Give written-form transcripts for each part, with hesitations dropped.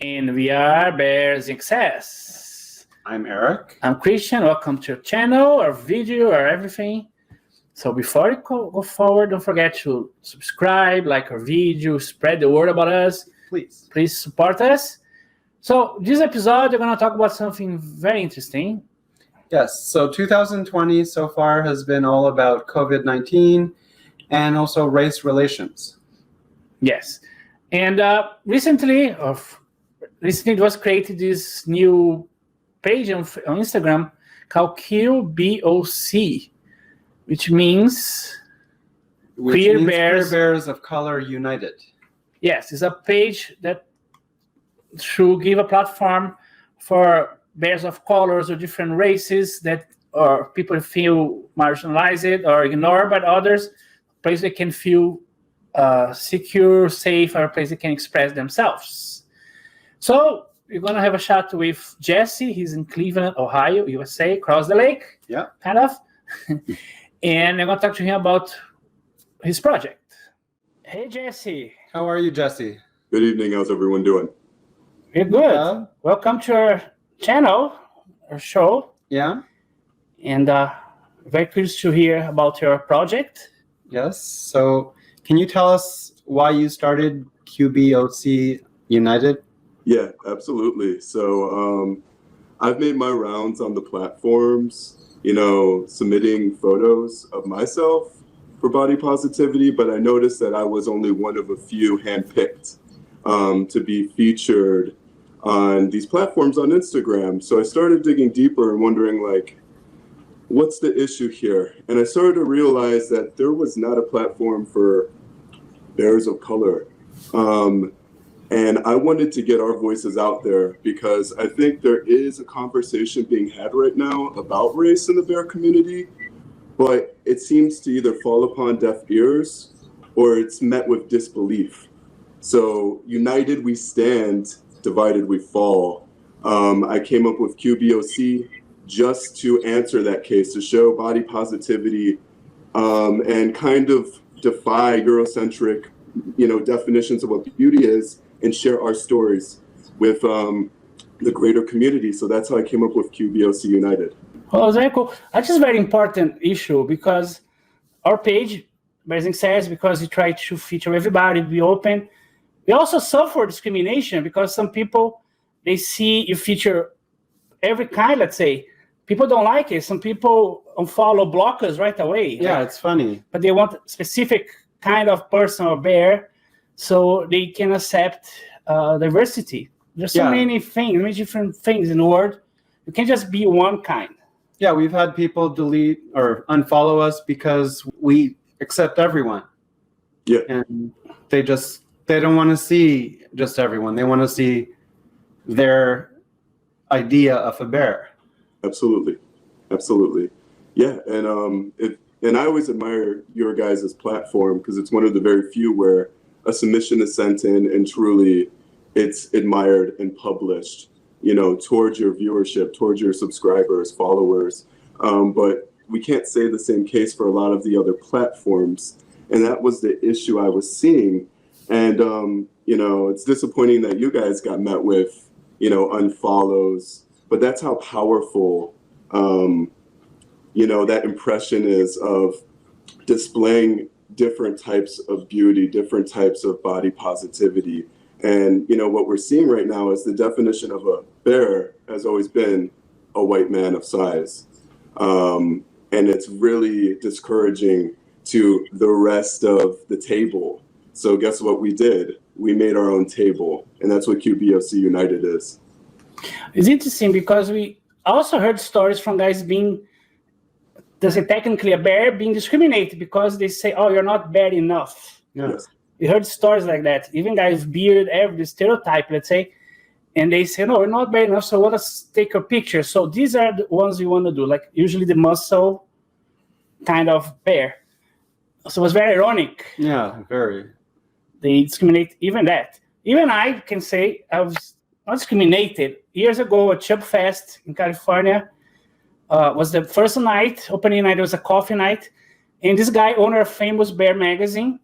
And we are Bears in Excess. I'm Eric. I'm Christian. Welcome to our channel, our video, our everything. So before you go forward, don't forget to subscribe, like our video, spread the word about us. Please support us. So this episode, we're going to talk about something very interesting. Yes, so 2020 so far has been all about COVID-19 and also race relations. Yes. And recently it was created this new page on Instagram called QBOC, which means Queer Bears of Color United. Yes, it's a page that should give a platform for bears of colors or different races that or people feel marginalized or ignored by others, a place they can feel secure, safe, or a place they can express themselves. So we're going to have a chat with Jesse. He's in Cleveland, Ohio, USA, across the lake. Yeah. Kind of. And I'm going to talk to him about his project. Hey, Jesse. How are you, Jesse? Good evening. How's everyone doing? We're good. Yeah. Welcome to our channel, our show. Yeah. And very curious to hear about your project. Yes. So can you tell us why you started QBOC United? Yeah, absolutely. So I've made my rounds on the platforms, submitting photos of myself for body positivity, but I noticed that I was only one of a few handpicked to be featured on these platforms on Instagram. So I started digging deeper and wondering, what's the issue here? And I started to realize that there was not a platform for bears of color. And I wanted to get our voices out there because I think there is a conversation being had right now about race in the bear community, but it seems to either fall upon deaf ears or it's met with disbelief. So united we stand, divided we fall. I came up with QBOC just to answer that case, to show body positivity and kind of defy Eurocentric, definitions of what beauty is and share our stories with the greater community. So that's how I came up with QBOC United. Well, it's very cool. That's just a very important issue because our page, Bears says, because we try to feature everybody, be open. We also suffer discrimination because some people, they see you feature every kind, let's say. People don't like it. Some people unfollow, block us right away. Yeah, it's funny. But they want a specific kind of person or bear so they can accept diversity. There's so many things, many different things in the world. You can't just be one kind. Yeah, we've had people delete or unfollow us because we accept everyone. Yeah. And they don't want to see just everyone. They want to see their idea of a bear. Absolutely. Yeah, and I always admire your guys' platform because it's one of the very few where a submission is sent in and truly it's admired and published, towards your viewership, towards your subscribers, followers. But we can't say the same case for a lot of the other platforms. And that was the issue I was seeing. And, it's disappointing that you guys got met with, unfollows. But that's how powerful, that impression is of displaying different types of beauty, different types of body positivity. And, what we're seeing right now is the definition of a bear has always been a white man of size. And it's really discouraging to the rest of the table. So guess what we did? We made our own table. And that's what QBOC United is. It's interesting because we also heard stories from guys being, technically a bear, being discriminated because they say, oh, you're not bear enough. Yes. We heard stories like that. Even guys beard, every stereotype, let's say, and they say, no, we're not bear enough, so let us take a picture. So these are the ones we want to do, like usually the muscle kind of bear. So it was very ironic. Yeah, very. They discriminate even that. Even I can say I was not discriminated. Years ago at Chub Fest in California, was the first night, opening night, it was a coffee night. And this guy, owner of famous bear magazine,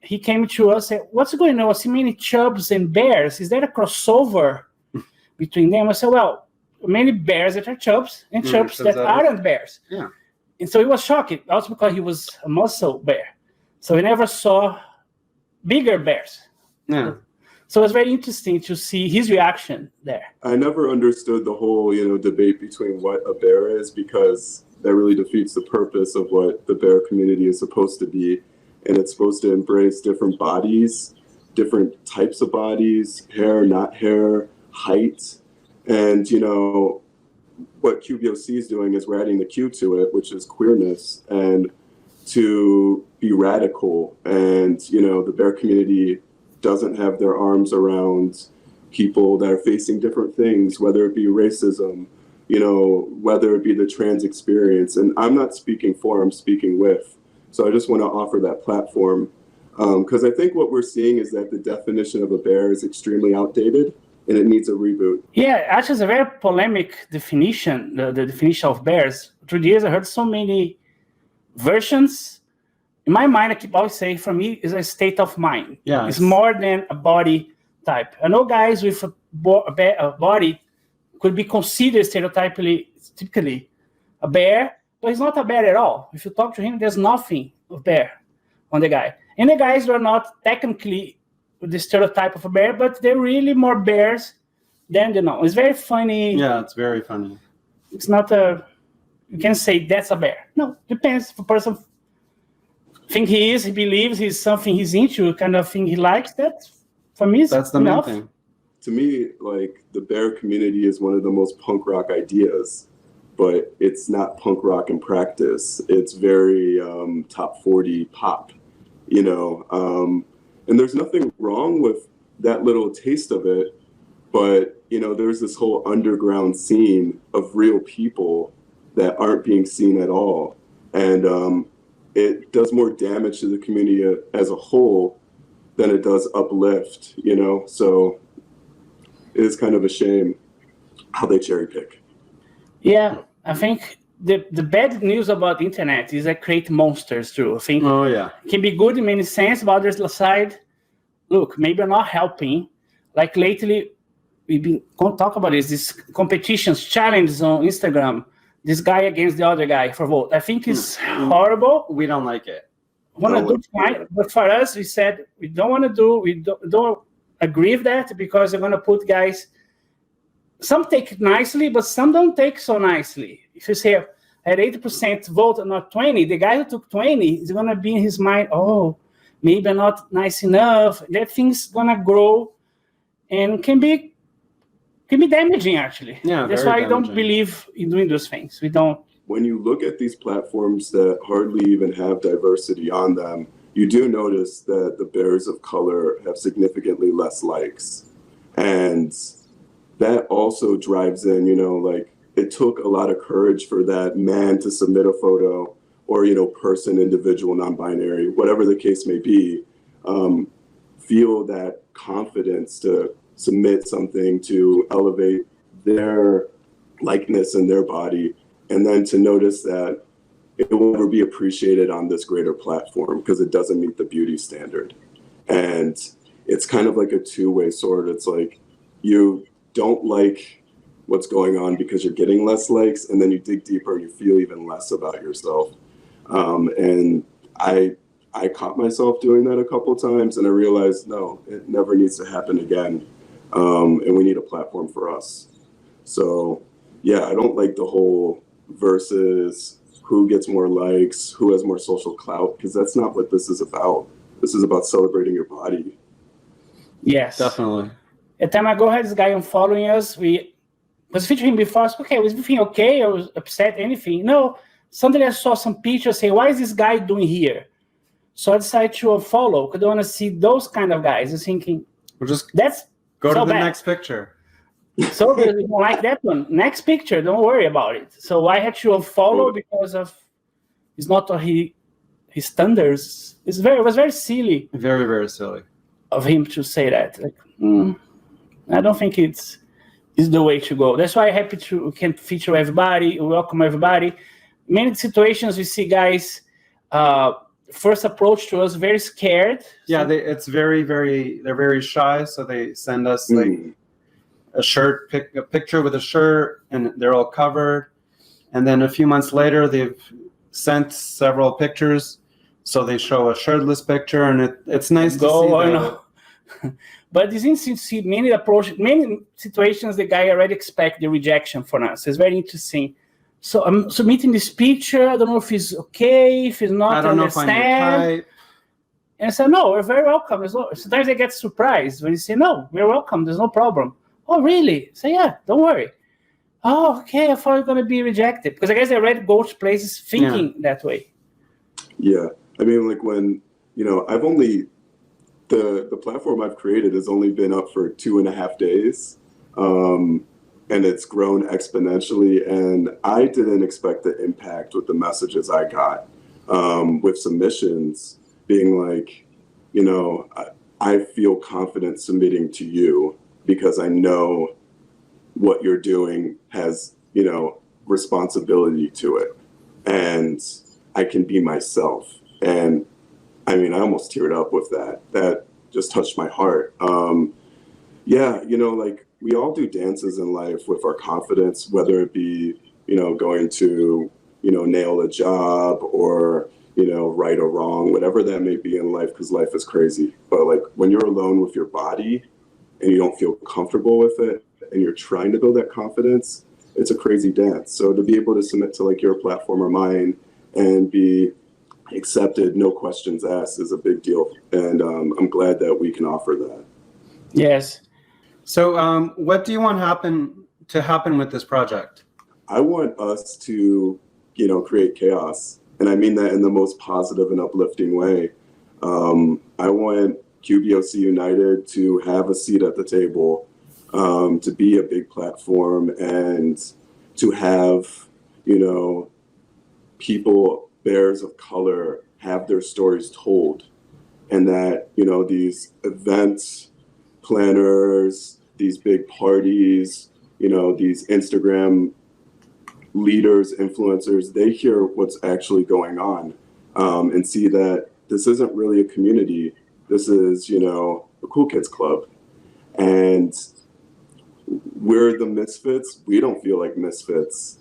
he came to us and said, what's going on? I see many chubs and bears. Is there a crossover between them? I said, well, many bears that are chubs and chubs that aren't bears. Yeah. And so he was shocked, also because he was a muscle bear. So he never saw bigger bears. Yeah. So it was very interesting to see his reaction there. I never understood the whole, debate between what a bear is, because that really defeats the purpose of what the bear community is supposed to be. And it's supposed to embrace different bodies, different types of bodies, hair, not hair, height. And, what QBOC is doing is we're adding the Q to it, which is queerness, and to be radical. And, the bear community doesn't have their arms around people that are facing different things, whether it be racism, whether it be the trans experience. And I'm not speaking for, I'm speaking with. So I just want to offer that platform, because I think what we're seeing is that the definition of a bear is extremely outdated and it needs a reboot. Yeah, actually, it's a very polemic definition, the definition of bears. Through the years, I heard so many versions. In my mind, I keep always saying, for me, it's a state of mind. Yeah, it's more than a body type. I know guys with a body could be considered typically a bear, but he's not a bear at all. If you talk to him, there's nothing of bear on the guy. And the guys are not technically the stereotype of a bear, but they're really more bears than they know. It's very funny. Yeah, it's very funny. It's not you can say that's a bear. No, depends if a person think he believes he's something he's into, kind of thing he likes. That, for me, that's the enough. main thing. To me, like, the bear community is one of the most punk rock ideas, but it's not punk rock in practice. It's very top 40 pop, and there's nothing wrong with that little taste of it, but, there's this whole underground scene of real people that aren't being seen at all. And it does more damage to the community as a whole than it does uplift, So it is kind of a shame how they cherry pick. Yeah, I think the bad news about the internet is that create monsters too. I think it can be good in many sense, but other side, look, maybe I'm not helping. Like lately, we've been talk about this competitions, challenges on Instagram, this guy against the other guy for vote. I think it's horrible. We don't like it. But for us, we said we don't want to do, we don't agree with that, because they're going to put guys, some take it nicely, but some don't take so nicely. If you say at 80% vote and not 20, the guy who took 20 is going to be in his mind, oh, maybe I'm not nice enough. That thing's going to grow and can be damaging, actually. Yeah, that's why I don't believe in doing those things. We don't. When you look at these platforms that hardly even have diversity on them, you do notice that the bears of color have significantly less likes. And that also drives in, like, it took a lot of courage for that man to submit a photo, or, person, individual, non-binary, whatever the case may be, feel that confidence to submit something to elevate their likeness and their body, and then to notice that it will never be appreciated on this greater platform because it doesn't meet the beauty standard. And it's kind of like a two-way sword. It's like you don't like what's going on because you're getting less likes, and then you dig deeper and you feel even less about yourself. And I caught myself doing that a couple times, and I realized, no, it never needs to happen again. And we need a platform for us. So yeah, I don't like the whole versus who gets more likes, who has more social clout, because that's not what this is about. This is about celebrating your body. Yes. Definitely. A time ago, I had this guy unfollowing us. We was featuring him before. I was okay, was everything okay? I was upset, anything? No. Suddenly I saw some pictures saying, why is this guy doing here? So I decided to unfollow because I don't want to see those kind of guys. I was thinking, that's go so to the bad. Next picture. So we don't like that one. Next picture, don't worry about it. So I had to unfollow because of it's not his standards. It was very silly. Very, very silly of him to say that. Like, I don't think it's the way to go. That's why I'm happy we can feature everybody, welcome everybody. Many situations we see guys first approach to us very scared. Yeah, they're very shy. So they send us like a picture with a shirt, and they're all covered. And then a few months later, they've sent several pictures. So they show a shirtless picture, and it's nice to see that. But it's interesting to see many situations the guy already expect the rejection from us. It's very interesting. So I'm submitting this picture. I don't know if it's okay, if it's not. I don't know if I'm your type. And I said, no, we're very welcome. Sometimes I get surprised when you say, no, we're welcome. There's no problem. Oh, really? I say, yeah, don't worry. Oh, okay. I thought you're going to be rejected. Because I guess I already go to places thinking that way. Yeah. I mean, like when, I've only, the platform I've created has only been up for 2.5 days. And it's grown exponentially. And I didn't expect the impact with the messages I got with submissions being like, I feel confident submitting to you because I know what you're doing has, responsibility to it. And I can be myself. And I mean, I almost teared up with that. That just touched my heart. Like we all do dances in life with our confidence, whether it be, going to, nail a job or, right or wrong, whatever that may be in life, because life is crazy. But like when you're alone with your body and you don't feel comfortable with it and you're trying to build that confidence, it's a crazy dance. So to be able to submit to like your platform or mine and be accepted, no questions asked, is a big deal. And I'm glad that we can offer that. Yes. So what do you want to happen with this project? I want us to, create chaos. And I mean that in the most positive and uplifting way. I want QBOC United to have a seat at the table, to be a big platform and to have, people, bears of color, have their stories told. And that, these event planners, these big parties, these Instagram leaders, influencers, they hear what's actually going on and see that this isn't really a community. This is, a cool kids club. And we're the misfits. We don't feel like misfits.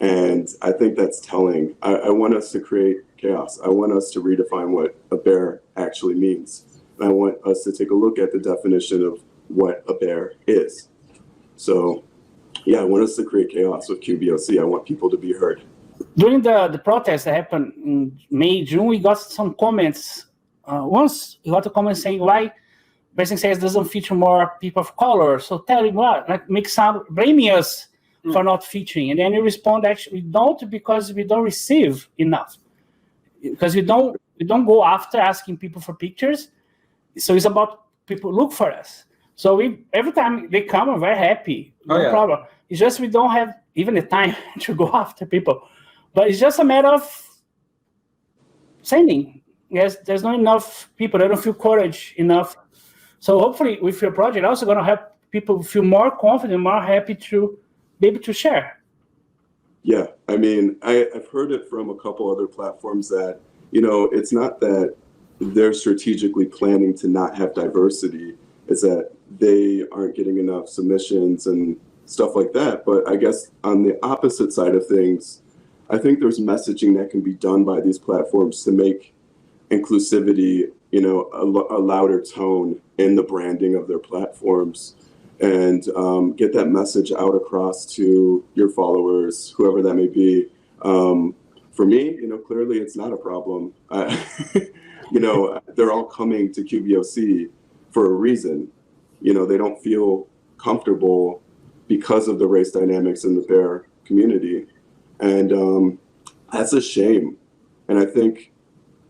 And I think that's telling. I want us to create chaos. I want us to redefine what a bear actually means. I want us to take a look at the definition of what a bear is. So, yeah, I want us to create chaos with QBOC. I want people to be heard. During the protest that happened in May, June, we got some comments. Once we got a comment saying why Pedersen says doesn't feature more people of color. So tell him what, like make sound blaming us for not featuring. And then you respond, actually, we don't, because we don't receive enough. Because we don't go after asking people for pictures. So it's about people look for us. So every time they come, I'm very happy. No problem. It's just we don't have even the time to go after people. But it's just a matter of sending. Yes, there's not enough people. They don't feel courage enough. So hopefully with your project, also going to help people feel more confident, more happy to be able to share. Yeah, I mean, I've heard it from a couple other platforms that, it's not that they're strategically planning to not have diversity. It's that they aren't getting enough submissions and stuff like that. But I guess on the opposite side of things, I think there's messaging that can be done by these platforms to make inclusivity, a louder tone in the branding of their platforms and get that message out across to your followers, whoever that may be. For me, clearly it's not a problem. They're all coming to QBOC for a reason. They don't feel comfortable because of the race dynamics in the bear community. And that's a shame. And I think,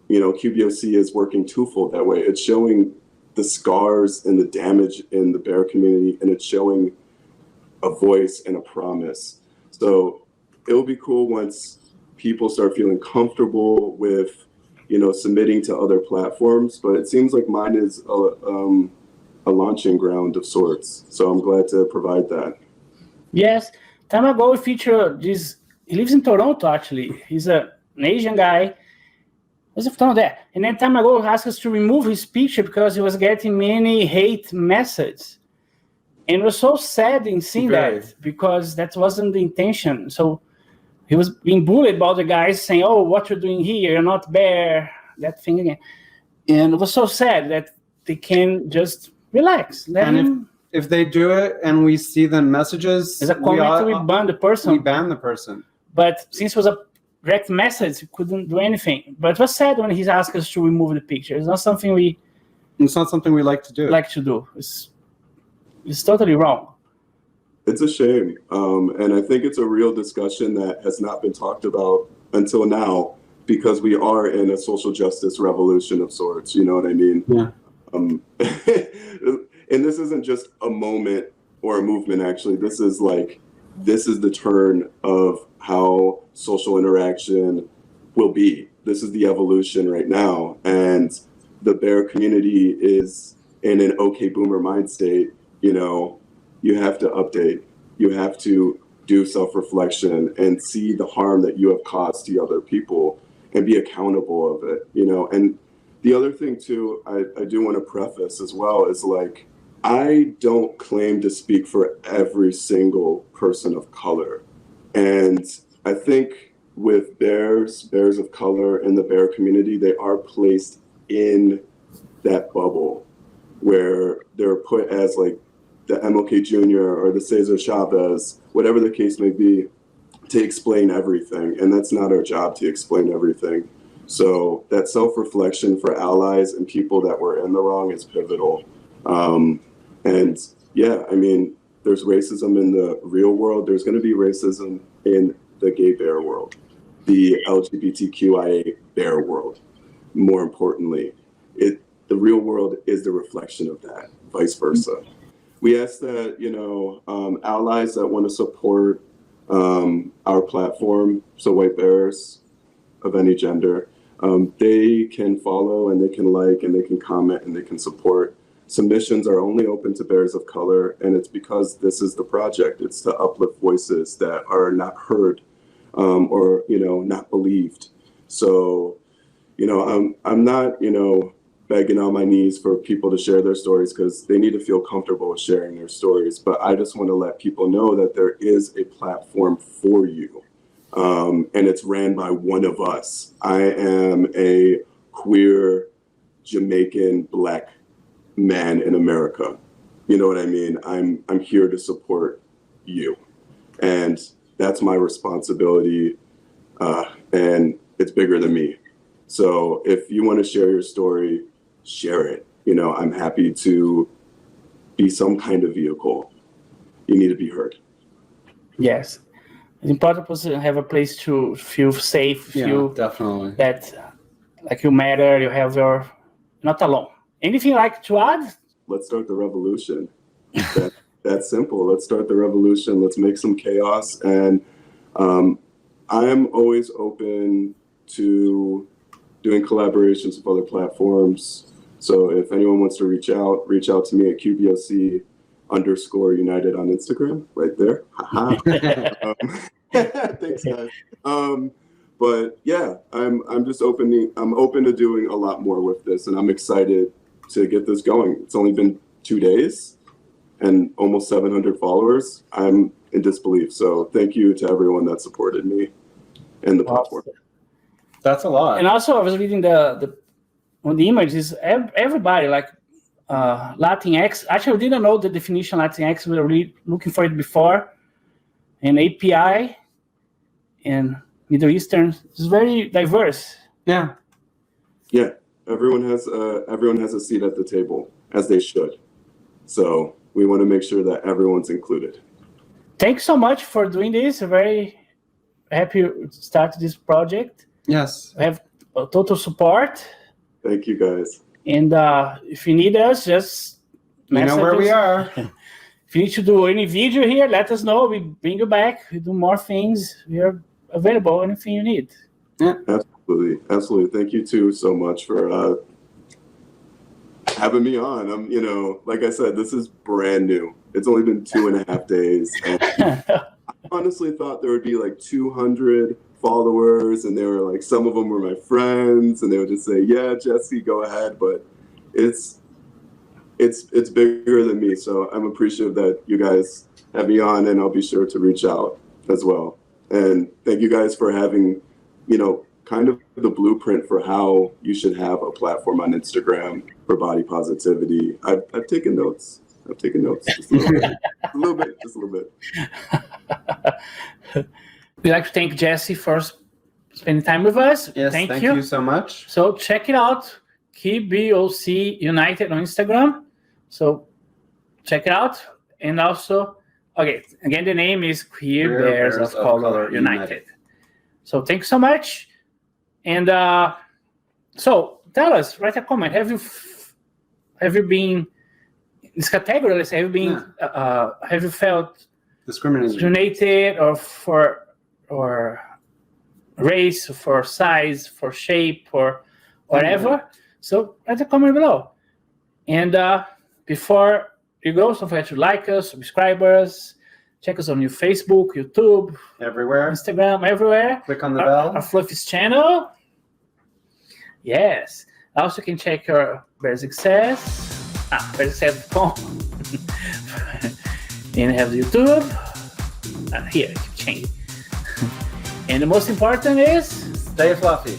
QBOC is working twofold that way. It's showing the scars and the damage in the bear community, and it's showing a voice and a promise. So it'll be cool once people start feeling comfortable with, submitting to other platforms. But it seems like mine is a launching ground of sorts. So I'm glad to provide that. Yes. Time ago, we featured this. He lives in Toronto, actually. He's an Asian guy Was it down there? And then time ago, he asked us to remove his picture because he was getting many hate messages. And it was so sad in seeing that, because that wasn't the intention. So he was being bullied by the guys saying, oh, what you're doing here, you're not bear, that thing again. And it was so sad that they can just relax. If they do it and we see the messages, as a comment, we ban the person. We ban the person. But since it was a direct message, we couldn't do anything. But it was sad when he asked us to remove the picture. It's not something we like to do. It's totally wrong. It's a shame. And I think it's a real discussion that has not been talked about until now, because we are in a social justice revolution of sorts. You know what I mean? Yeah. And this isn't just a moment or a movement, actually. This is the turn of how social interaction will be. This is the evolution right now. And the bear community is in an okay boomer mind state. You know, you have to update. You have to do self-reflection and see the harm that you have caused to other people and be accountable of it, you know. And the other thing too, I do want to preface as well, is like, I don't claim to speak for every single person of color. And I think with bears of color in the bear community, they are placed in that bubble where they're put as like the MLK Jr. or the Cesar Chavez, whatever the case may be, to explain everything. And that's not our job to explain everything. So that self-reflection for allies and people that were in the wrong is pivotal. And yeah, I mean, there's racism in the real world. There's going to be racism in the gay bear world, the LGBTQIA bear world. More importantly, the real world is the reflection of that, vice versa. We ask that, you know, allies that want to support our platform, so white bears of any gender, they can follow and they can like and they can comment and they can support. Submissions are only open to bears of color, and it's because this is the project. It's to uplift voices that are not heard or, you know, not believed. So, you know, I'm not, you know, begging on my knees for people to share their stories, because they need to feel comfortable with sharing their stories. But I just want to let people know that there is a platform for you, and it's ran by one of us. I am a queer Jamaican Black man in America. You know what I mean? I'm here to support you, and that's my responsibility, and it's bigger than me. So if you want to share your story, share it. You know, I'm happy to be some kind of vehicle. You need to be heard. Yes, it's important to have a place to feel safe, feel definitely that like you matter, you have your, not alone. Anything like to add? Let's start the revolution. That's simple. Let's start the revolution. Let's make some chaos. And I am always open to doing collaborations with other platforms. So if anyone wants to reach out to me at QBOC _United on Instagram, right there. Thanks, guys. But yeah, I'm open to doing a lot more with this, and I'm excited to get this going. It's only been 2 days and almost 700 followers. I'm in disbelief. So thank you to everyone that supported me and the platform. That's a lot. And also, I was reading on the images, everybody like Latinx. Actually, I didn't know the definition Latinx. We were really looking for it before. And API and Middle Eastern is very diverse. Yeah. Yeah. Everyone has a seat at the table, as they should. So we want to make sure that everyone's included. Thanks so much for doing this. I'm very happy to start this project. Yes. I have total support. Thank you, guys. And if you need us, just you know where we are. If you need to do any video here, let us know. We bring you back. We do more things. We are available. Anything you need. Yeah. Absolutely. Thank you too so much for having me on. I'm, you know, like I said, this is brand new. It's only been 2.5 days. And I honestly thought there would be like 200 followers, and they were like, some of them were my friends, and they would just say, yeah, Jesse, go ahead. But it's bigger than me. So I'm appreciative that you guys have me on, and I'll be sure to reach out as well. And thank you guys for having, kind of the blueprint for how you should have a platform on Instagram for body positivity. I've taken notes. Just a little bit. Just a little bit. We'd like to thank Jesse for spending time with us. Yes, thank you so much. So check it out, QBOC United on Instagram. So check it out. And also, okay, again, the name is Queer Bears of Color United. So thanks so much. And so tell us, write a comment. Have you been in this category? Let's say, have you felt discriminated or race, for size, for shape, or whatever? So write a comment below. And before you go, don't forget to like us, subscribe us, check us on your Facebook, YouTube, everywhere, Instagram, everywhere. Click on the bell. Our FLUFFIES channel. Yes. Also, you can check our Bear Success. BearSuccess.com. And have the YouTube. Here, change it. And the most important is stay fluffy.